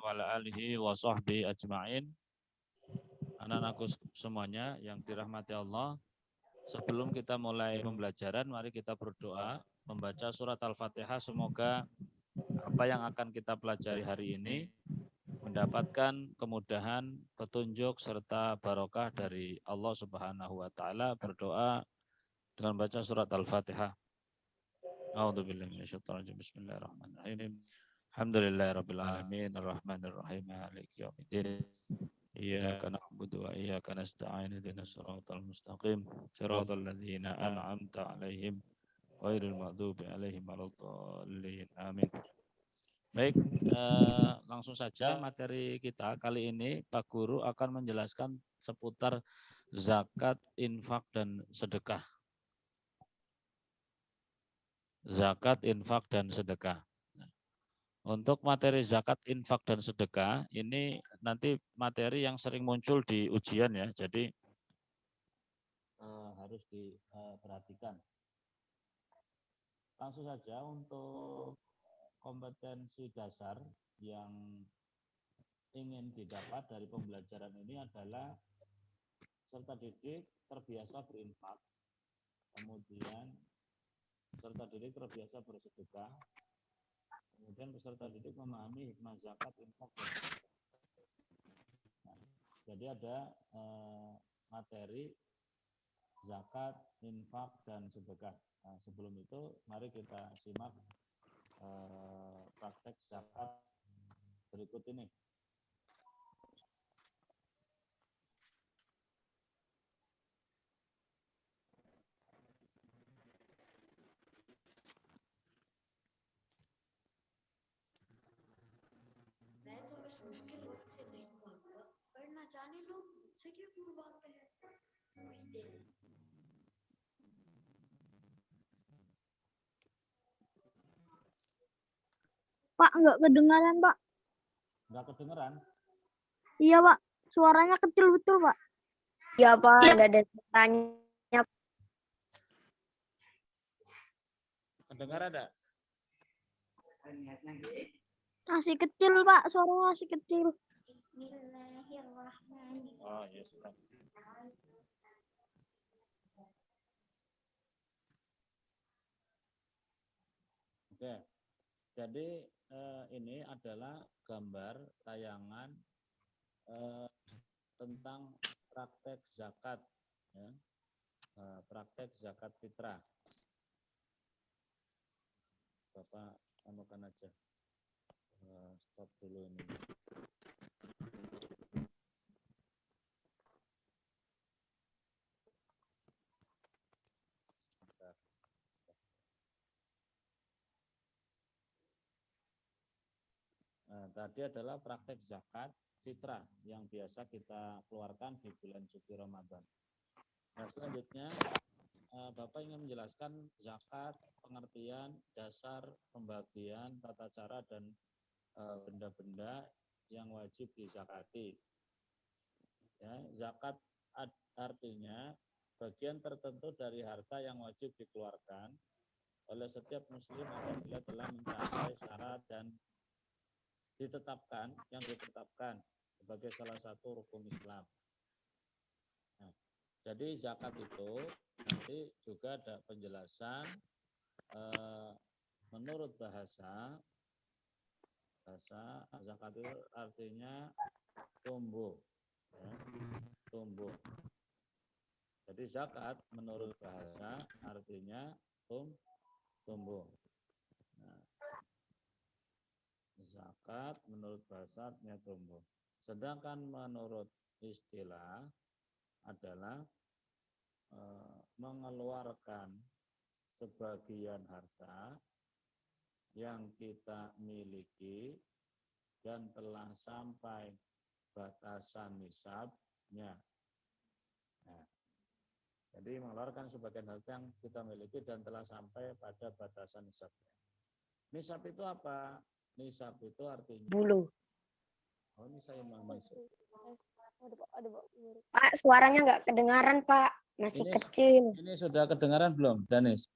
wa ala alihi wa sahbihi ajma'in. Anak-anakku semuanya yang dirahmati Allah, sebelum kita mulai pembelajaran, mari kita berdoa, membaca surat Al-Fatihah. Semoga apa yang akan kita pelajari hari ini mendapatkan kemudahan, petunjuk, serta barokah dari Allah Subhanahu wa Ta'ala. Berdoa dengan baca surat Al-Fatihah. A'udzubillahi minasyaitonir rajim. Bismillahirrahmanirrahim. Alhamdulillahirabbil alamin, arrahmanirrahim, maliki yaumiddin. Iyyaka na'budu wa iyyaka nasta'in, ihdinas siratal mustaqim, siratal ladzina an'amta 'alaihim ghairil maghdubi 'alaihim waladdallin. Amin. Baik, langsung saja materi kita kali ini. Pak Guru akan menjelaskan seputar zakat, infak, dan sedekah. Zakat, infak, dan sedekah. Untuk materi zakat, infak, dan sedekah, ini nanti materi yang sering muncul di ujian ya, jadi harus diperhatikan. Langsung saja untuk kompetensi dasar yang ingin didapat dari pembelajaran ini adalah peserta didik terbiasa berinfak, kemudian peserta didik terbiasa bersedekah, kemudian peserta didik memahami hikmah zakat, infak, dan sedekah. Nah, jadi ada materi zakat, infak, dan sedekah. Nah, sebelum itu mari kita simak praktek zakat berikut ini. मुश्किल वक्त से नहीं भागता, पर न जाने लोग मुझसे क्यों दूर भागते हैं। Pak, nggak kedengaran, Pak. Nggak kedengeran? Iya, Pak. Suaranya kecil betul, Pak. Iya, Pak. Nggak ada suaranya. Kedengaran enggak? Masih kecil, Pak. Suaranya masih kecil. Bismillahirrahmanirrahim. Oh, ya sudah. Oke. Jadi ini adalah gambar tayangan tentang praktek zakat, ya. Praktek zakat fitrah. Bapak anukan aja, stop dulu ini. Nah, tadi adalah praktek zakat fitrah yang biasa kita keluarkan di bulan suci Ramadan. Nah, selanjutnya Bapak ingin menjelaskan zakat, pengertian, dasar, pembagian, tata cara, dan benda-benda yang wajib dizakati. Ya, zakat artinya bagian tertentu dari harta yang wajib dikeluarkan oleh setiap muslim apabila telah mencapai syarat dan ditetapkan sebagai salah satu rukun Islam. Nah, jadi zakat itu nanti juga ada penjelasan menurut bahasa zakat itu artinya tumbuh, ya, tumbuh. Jadi zakat menurut bahasa artinya tumbuh. Nah, zakat menurut bahasa artinya tumbuh. Sedangkan menurut istilah adalah mengeluarkan sebagian harta yang kita miliki dan telah sampai batasan nisabnya. Nah, jadi mengeluarkan sebagian harta yang kita miliki dan telah sampai pada batasan nisabnya. Nisab itu apa? Nisab itu artinya Bulu. Oh, ini saya masuk. Pak, suaranya nggak kedengaran, Pak. Masih Ini, kecil. Ini sudah kedengaran belum, Danis?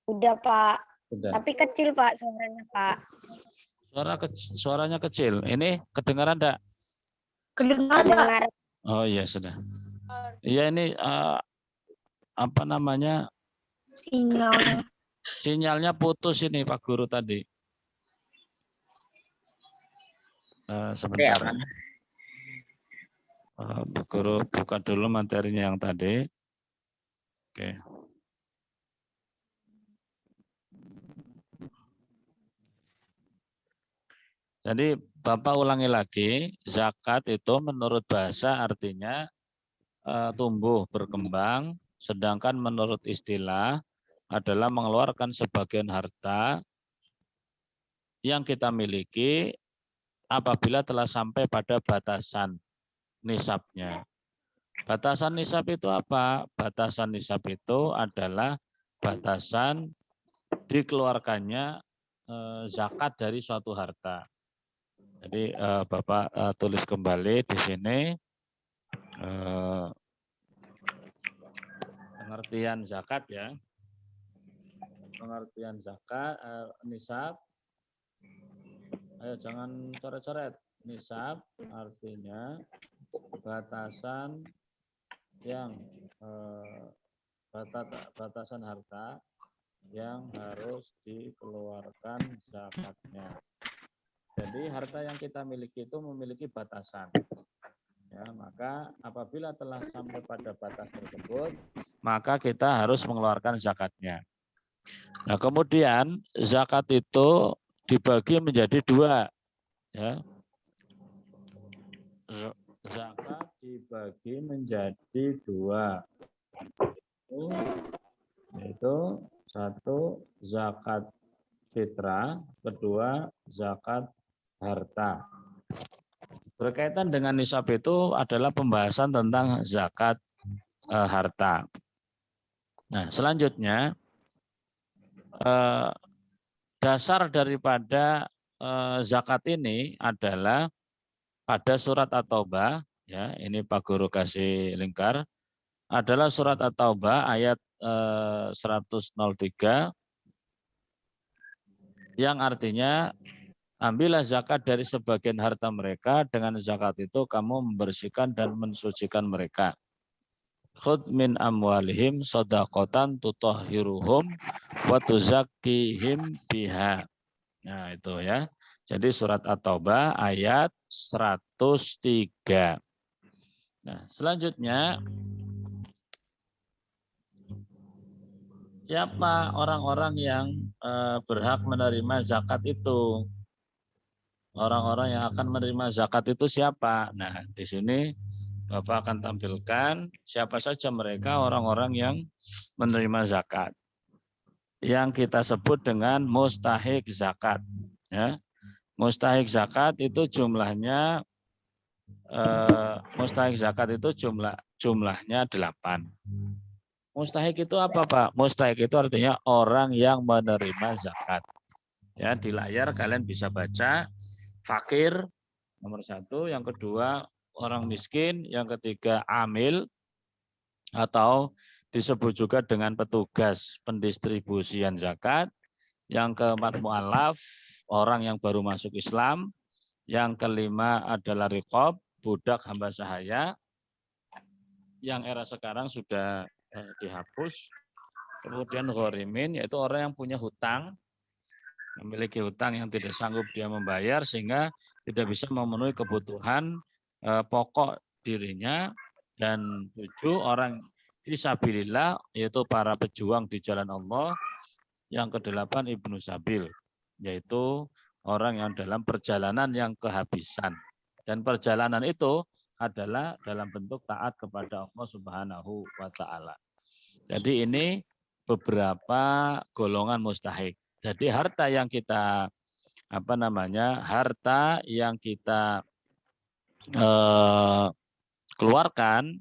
Udah, Pak. Sudah. Tapi kecil Pak suaranya Pak. Suaranya kecil. Ini kedengaran enggak? Kedengar. Oh iya sudah. Iya ini apa namanya? Sinyalnya. Sinyalnya putus ini Pak Guru tadi. Sebentar. Pak Guru buka dulu materinya yang tadi. Oke. Jadi Bapak ulangi lagi, zakat itu menurut bahasa artinya tumbuh, berkembang, sedangkan menurut istilah adalah mengeluarkan sebagian harta yang kita miliki apabila telah sampai pada batasan nisabnya. Batasan nisab itu apa? Batasan nisab itu adalah batasan dikeluarkannya zakat dari suatu harta. Jadi Bapak tulis kembali di sini pengertian zakat ya. Pengertian zakat nisab. Ayo jangan coret-coret. Nisab artinya batasan yang batasan harta yang harus dikeluarkan zakatnya. Jadi harta yang kita miliki itu memiliki batasan. Ya, maka apabila telah sampai pada batas tersebut, maka kita harus mengeluarkan zakatnya. Nah, kemudian zakat itu dibagi menjadi dua. Ya. Zakat dibagi menjadi dua. Yaitu satu zakat fitrah, kedua zakat harta. Berkaitan dengan nisab itu adalah pembahasan tentang zakat harta. Nah, selanjutnya dasar daripada zakat ini adalah pada surat At-Taubah, ya, ini Pak Guru kasih lingkar, adalah surat At-Taubah ayat 103 yang artinya ambillah zakat dari sebagian harta mereka, dengan zakat itu kamu membersihkan dan mensucikan mereka. Khudh min amwalihim shadaqatan tutahhiruhum wa tuzakkihim biha. Nah, itu ya. Jadi surat At-Taubah ayat 103. Nah, selanjutnya siapa orang-orang yang berhak menerima zakat itu? Orang-orang yang akan menerima zakat itu siapa? Nah, di sini Bapak akan tampilkan siapa saja mereka orang-orang yang menerima zakat. Yang kita sebut dengan mustahik zakat. Ya. Mustahik zakat itu jumlahnya jumlahnya 8. Mustahik itu apa, Pak? Mustahik itu artinya orang yang menerima zakat. Ya, di layar kalian bisa baca. Fakir nomor 1, yang kedua orang miskin, yang ketiga amil atau disebut juga dengan petugas pendistribusian zakat, yang keempat mu'alaf, orang yang baru masuk Islam, yang kelima adalah riqab, budak hamba sahaya, yang era sekarang sudah dihapus, kemudian ghorimin, yaitu orang yang punya hutang, memiliki hutang yang tidak sanggup dia membayar sehingga tidak bisa memenuhi kebutuhan pokok dirinya, dan 7 orang fisabilillah, yaitu para pejuang di jalan Allah, yang ke-8 ibnu sabil, yaitu orang yang dalam perjalanan yang kehabisan, dan perjalanan itu adalah dalam bentuk taat kepada Allah Subhanahu wa taala. Jadi ini beberapa golongan mustahik. Jadi harta yang kita harta yang kita keluarkan,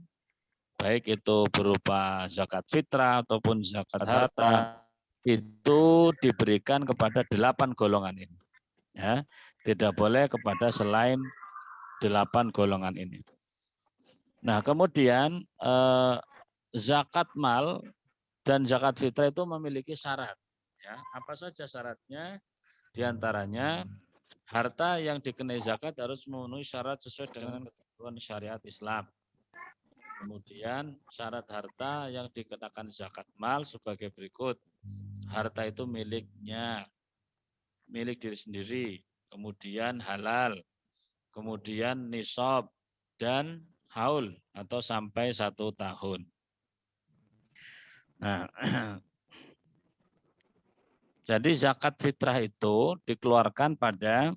baik itu berupa zakat fitrah ataupun zakat harta, itu diberikan kepada 8 golongan ini. Ya, tidak boleh kepada selain 8 golongan ini. Nah, kemudian zakat mal dan zakat fitrah itu memiliki syarat. Ya, apa saja syaratnya? Di antaranya harta yang dikenai zakat harus memenuhi syarat sesuai dengan ketentuan syariat Islam. Kemudian syarat harta yang dikenakan zakat mal sebagai berikut. Harta itu miliknya, milik diri sendiri, kemudian halal, kemudian nisab, dan haul atau sampai 1 tahun. Nah, jadi zakat fitrah itu dikeluarkan pada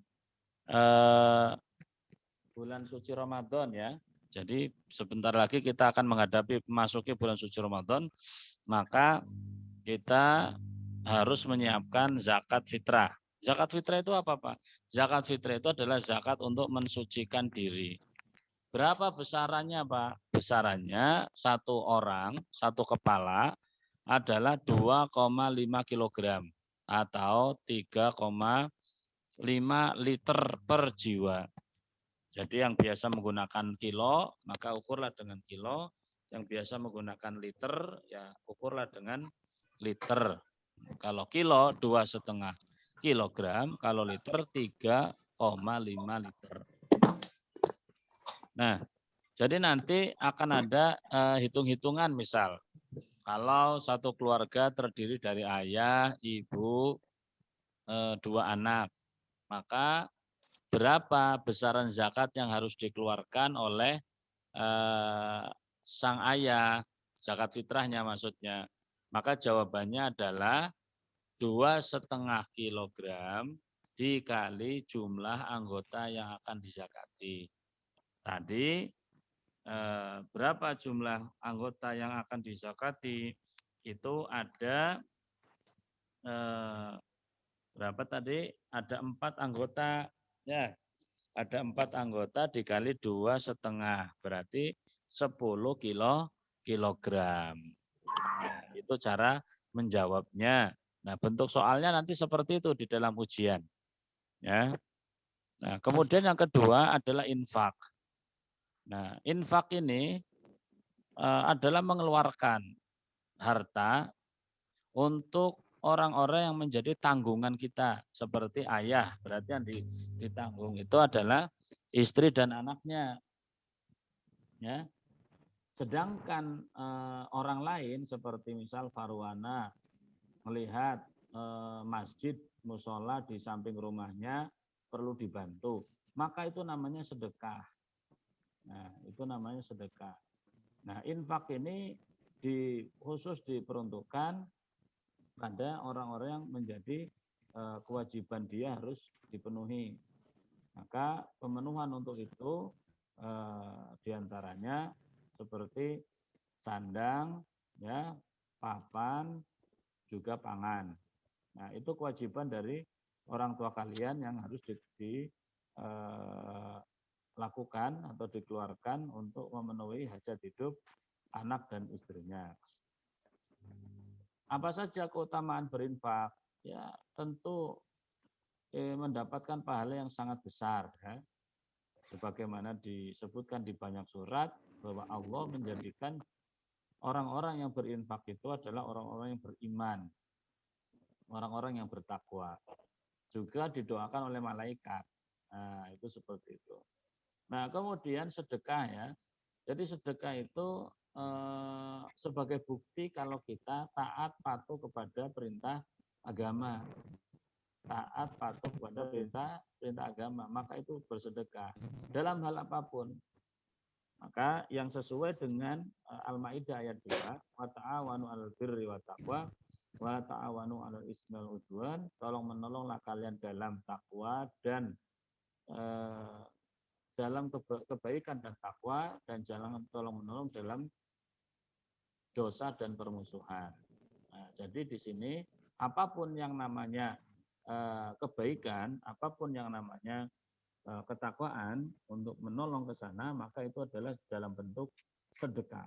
bulan suci Ramadan ya. Jadi sebentar lagi kita akan menghadapi memasuki bulan suci Ramadan, maka kita harus menyiapkan zakat fitrah. Zakat fitrah itu apa, Pak? Zakat fitrah itu adalah zakat untuk mensucikan diri. Berapa besarannya, Pak? Besarannya satu orang, satu kepala adalah 2,5 kilogram atau 3,5 liter per jiwa. Jadi yang biasa menggunakan kilo, maka ukurlah dengan kilo. Yang biasa menggunakan liter, ya ukurlah dengan liter. Kalau kilo 2,5 kilogram, kalau liter 3,5 liter. Nah, jadi nanti akan ada hitung-hitungan misal. Kalau satu keluarga terdiri dari ayah, ibu, 2 anak, maka berapa besaran zakat yang harus dikeluarkan oleh sang ayah, zakat fitrahnya maksudnya. Maka jawabannya adalah 2,5 kilogram dikali jumlah anggota yang akan dizakati. Tadi berapa jumlah anggota yang akan dizakati? Itu ada berapa tadi? Ada 4 anggota. Ya, ada 4 anggota dikali 2,5 berarti 10 kilogram. Nah, itu cara menjawabnya. Nah, bentuk soalnya nanti seperti itu di dalam ujian. Ya. Nah, kemudian yang kedua adalah infak. Nah, infak ini adalah mengeluarkan harta untuk orang-orang yang menjadi tanggungan kita seperti ayah, berarti yang ditanggung itu adalah istri dan anaknya, ya. Sedangkan orang lain seperti misal Farwana melihat masjid musola di samping rumahnya perlu dibantu, maka itu namanya sedekah. Nah, itu namanya sedekah. Nah, infak ini khusus diperuntukkan pada orang-orang yang menjadi kewajiban dia harus dipenuhi. Maka pemenuhan untuk itu diantaranya seperti sandang, ya, papan, juga pangan. Nah, itu kewajiban dari orang tua kalian yang harus dilakukan atau dikeluarkan untuk memenuhi hajat hidup anak dan istrinya. Apa saja keutamaan berinfak? Ya, tentu mendapatkan pahala yang sangat besar. Ya. Sebagaimana disebutkan di banyak surat bahwa Allah menjadikan orang-orang yang berinfak itu adalah orang-orang yang beriman, orang-orang yang bertakwa. Juga didoakan oleh malaikat. Nah, itu seperti itu. Nah, kemudian sedekah ya. Jadi sedekah itu sebagai bukti kalau kita taat patuh kepada perintah agama. Taat patuh kepada perintah agama, maka itu bersedekah dalam hal apapun. Maka yang sesuai dengan Al-Maidah ayat 2, wa ta'awanu 'alal birri wat taqwa wa ta'awanu 'alal ismi wal udwan, tolong menolonglah kalian dalam takwa dan dalam kebaikan dan takwa, dan jangan tolong menolong dalam dosa dan permusuhan. Nah, jadi di sini apapun yang namanya kebaikan, apapun yang namanya ketakwaan untuk menolong ke sana, maka itu adalah dalam bentuk sedekah.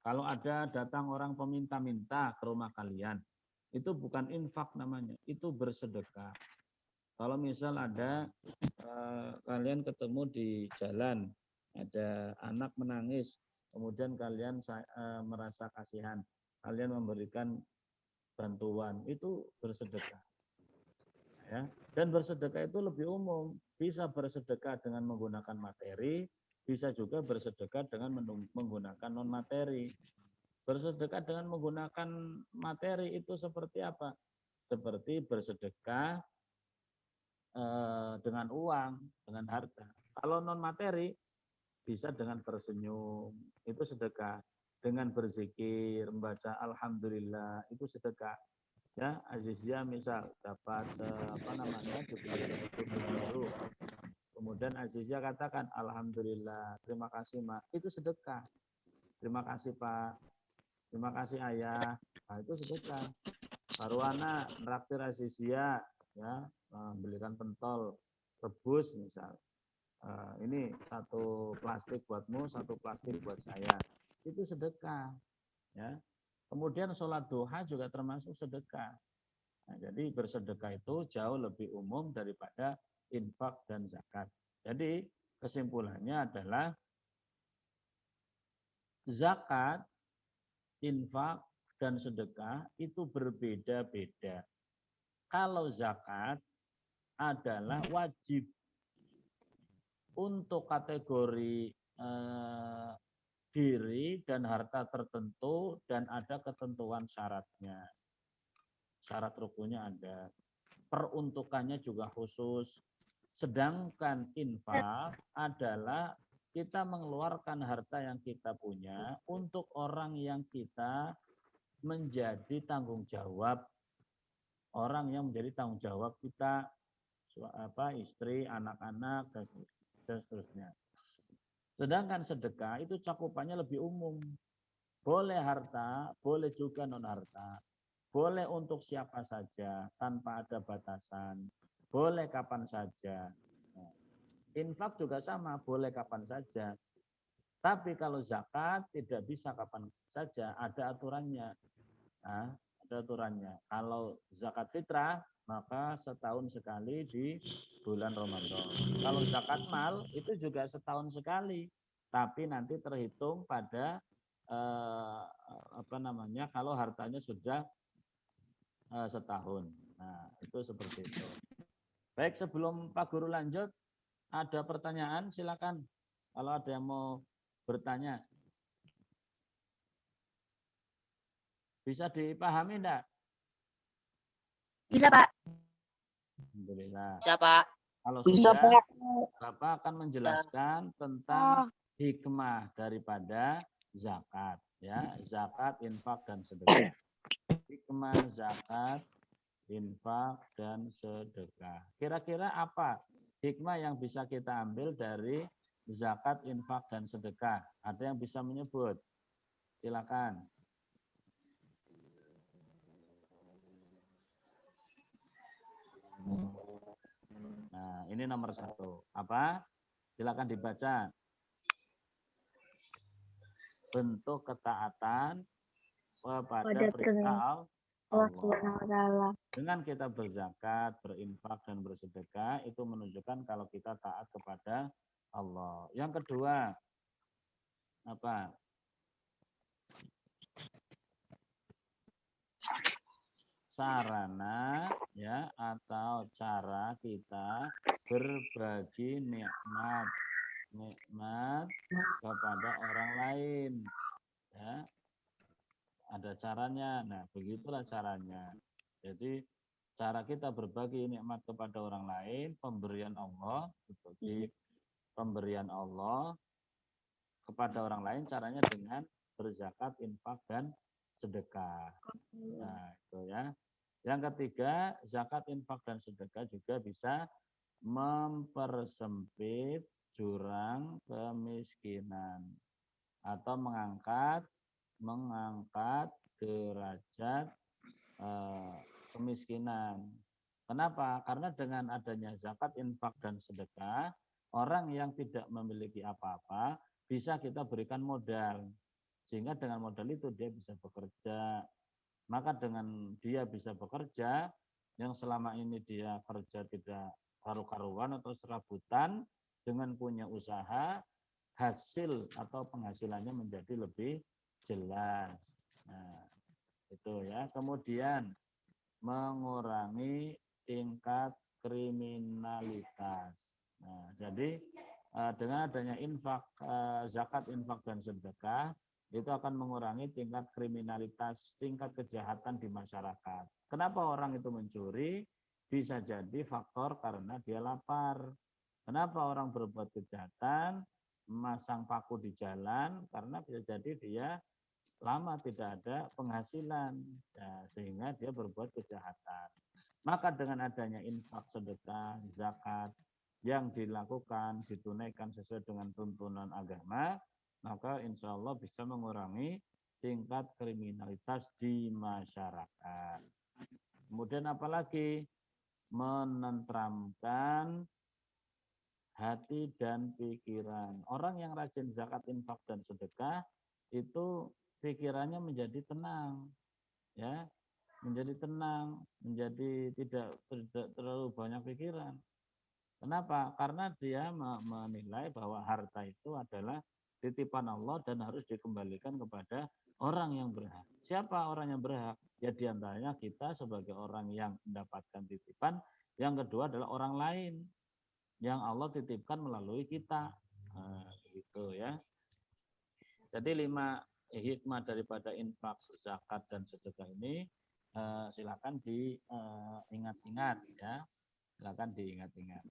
Kalau ada datang orang peminta-minta ke rumah kalian, itu bukan infak namanya, itu bersedekah. Kalau misal ada kalian ketemu di jalan, ada anak menangis, kemudian kalian merasa kasihan, kalian memberikan bantuan, itu bersedekah. Ya. Dan bersedekah itu lebih umum, bisa bersedekah dengan menggunakan materi, bisa juga bersedekah dengan menggunakan non materi. Bersedekah dengan menggunakan materi itu seperti apa? Seperti bersedekah dengan uang, dengan harta. Kalau non materi bisa dengan tersenyum, itu sedekah. Dengan berzikir, membaca alhamdulillah, itu sedekah. Ya, Azizia misal dapat dibelikan buku baru. Kemudian Azizia katakan alhamdulillah, terima kasih Mak. Itu sedekah. Terima kasih Pak. Terima kasih Ayah. Nah, itu sedekah. Farwana nraktir Azizia, ya, belikan pentol rebus misal. Ini satu plastik buatmu, satu plastik buat saya. Itu sedekah. Ya. Kemudian sholat duha juga termasuk sedekah. Nah, jadi bersedekah itu jauh lebih umum daripada infak dan zakat. Jadi kesimpulannya adalah zakat, infak, dan sedekah itu berbeda-beda. Kalau zakat adalah wajib untuk kategori diri dan harta tertentu dan ada ketentuan syaratnya. Syarat rukunnya ada. Peruntukannya juga khusus. Sedangkan infak adalah kita mengeluarkan harta yang kita punya untuk orang yang kita menjadi tanggung jawab. Orang yang menjadi tanggung jawab kita, istri, anak-anak, dan seterusnya. Sedangkan sedekah itu cakupannya lebih umum. Boleh harta, boleh juga non harta. Boleh untuk siapa saja tanpa ada batasan. Boleh kapan saja. Infak juga sama, boleh kapan saja. Tapi kalau zakat tidak bisa kapan saja, ada aturannya. Nah, ada aturannya. Kalau zakat fitrah, maka setahun sekali di bulan Ramadan. Kalau zakat mal itu juga setahun sekali, tapi nanti terhitung pada kalau hartanya sudah setahun. Nah, itu seperti itu. Baik, sebelum Pak Guru lanjut, ada pertanyaan, silakan. Kalau ada yang mau bertanya. Bisa dipahami enggak? Bisa, Pak. Alhamdulillah. Bisa, Pak. Kalau Bisa, sudah, Pak. Bapak akan menjelaskan tentang hikmah daripada zakat, ya, zakat, infak, dan sedekah. Hikmah zakat, infak, dan sedekah. Kira-kira apa hikmah yang bisa kita ambil dari zakat, infak, dan sedekah? Ada yang bisa menyebut? Silakan. Nah, ini nomor 1. Apa? Silakan dibaca. Bentuk ketaatan kepada perintah Allah. Dengan kita berzakat, berinfak, dan bersedekah, itu menunjukkan kalau kita taat kepada Allah. Yang kedua, apa? Sarana, ya, atau cara kita berbagi nikmat kepada orang lain, ya. Ada caranya. Nah, begitulah caranya. Jadi cara kita berbagi nikmat kepada orang lain, pemberian Allah, seperti pemberian Allah kepada orang lain, caranya dengan berzakat, infak, dan sedekah. Nah, itu ya. Yang ketiga, zakat, infak, dan sedekah juga bisa mempersempit jurang kemiskinan atau mengangkat derajat kemiskinan. Kenapa? Karena dengan adanya zakat, infak, dan sedekah, orang yang tidak memiliki apa-apa bisa kita berikan modal. Sehingga dengan modal itu dia bisa bekerja. Maka dengan dia bisa bekerja, yang selama ini dia kerja tidak karu-karuan atau serabutan, dengan punya usaha, hasil atau penghasilannya menjadi lebih jelas. Nah, Itu ya. Kemudian mengurangi tingkat kriminalitas. Nah, jadi dengan adanya infak, zakat, infak dan sedekah itu akan mengurangi tingkat kriminalitas, tingkat kejahatan di masyarakat. Kenapa orang itu mencuri? Bisa jadi faktor karena dia lapar. Kenapa orang berbuat kejahatan, memasang paku di jalan? Karena bisa jadi dia lama tidak ada penghasilan, ya, sehingga dia berbuat kejahatan. Maka dengan adanya infak, sedekah, zakat yang dilakukan, ditunaikan sesuai dengan tuntunan agama, maka insya Allah bisa mengurangi tingkat kriminalitas di masyarakat. Kemudian apalagi? Menenteramkan hati dan pikiran. Orang yang rajin zakat, infak, dan sedekah itu pikirannya menjadi tenang, ya, menjadi tenang, menjadi tidak terlalu banyak pikiran. Kenapa? Karena dia menilai bahwa harta itu adalah titipan Allah dan harus dikembalikan kepada orang yang berhak. Siapa orang yang berhak? Ya diantaranya kita sebagai orang yang mendapatkan titipan. Yang kedua adalah orang lain yang Allah titipkan melalui kita. Nah, gitu ya. Jadi 5 hikmah daripada infak, zakat, dan sedekah ini silakan diingat-ingat ya. Silakan diingat-ingat.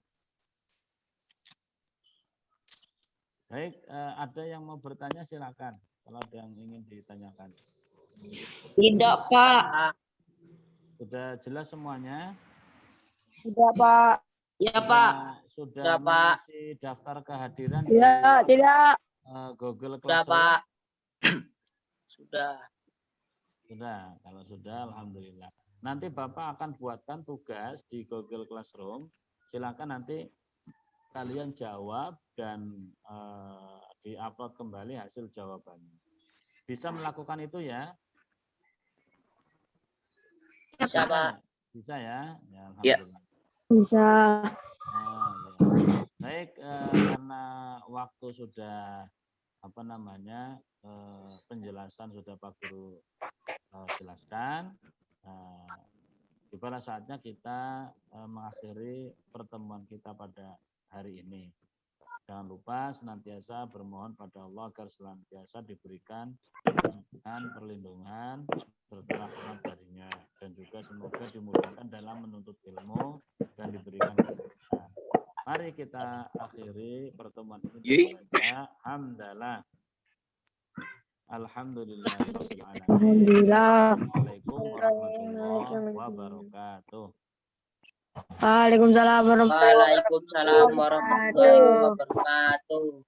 Baik, ada yang mau bertanya silakan. Kalau ada yang ingin ditanyakan. Tidak, Pak. Sudah jelas semuanya? Tidak, Pak. Ya, Pak. Sudah mengisi daftar kehadiran Tidak, di tidak. Google Sudah, Classroom? Pak. Sudah. Sudah, kalau sudah alhamdulillah. Nanti Bapak akan buatkan tugas di Google Classroom. Silakan nanti kalian jawab dan di-upload kembali hasil jawabannya. Bisa melakukan itu ya? Bisa, Pak. Bisa ya? Ya, alhamdulillah. Bisa. Oh, ya. Baik, karena waktu sudah penjelasan sudah Pak Guru jelaskan. Tiba saatnya kita mengakhiri pertemuan kita pada hari ini. Jangan lupa senantiasa bermohon pada Allah agar senantiasa diberikan perlindungan serta rahmat darinya, dan juga semoga dimudahkan dalam menuntut ilmu dan diberikan keberkahan. Mari kita akhiri pertemuan ini dengan baca hamdalah. Alhamdulillah. Alhamdulillah. Assalamualaikum warahmatullahi wabarakatuh. Waalaikumsalam warahmatullahi Waalaikumsalam warahmatullahi wabarakatuh.